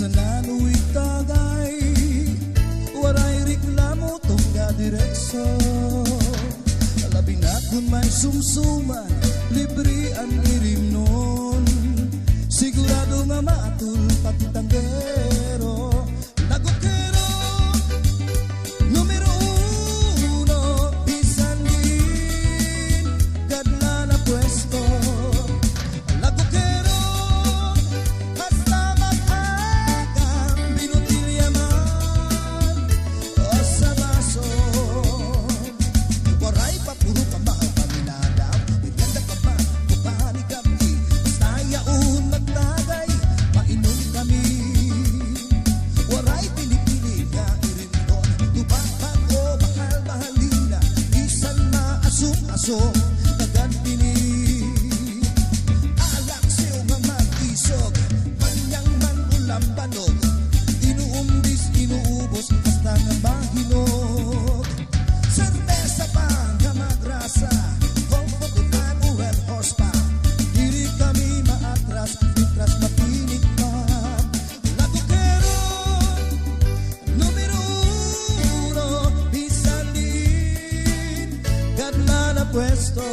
sa nanuwi tagay, waray reklamo tungga direkso. Labi na kung may sumsuman, libre ang irim nun. Sigurado nga matul pati tanggero. Lagokero, numero uno, isan din, gadla na pwesto. Lagokero, hasta mag-aga, binutilya man, o sa baso. Waray pa puro ka mahal paminadam, biganda ka ba, kupani kami, basta yaon magtagay, mainom kami. Waray pinipili nga irindon, tupapag o mahal-mahalina, isan maasong-asong, nagantini. Alak siyo nga mag-isog, manyang man ulam banog, inuumbis, inuubos, hasta nga mahinog. Cerveza pa nga magrasa, comfort if I'm a red horse pa, diri kami maatras, mitras mapinig pa. Lagokero, numero uno, isan din, gadla na pwesto.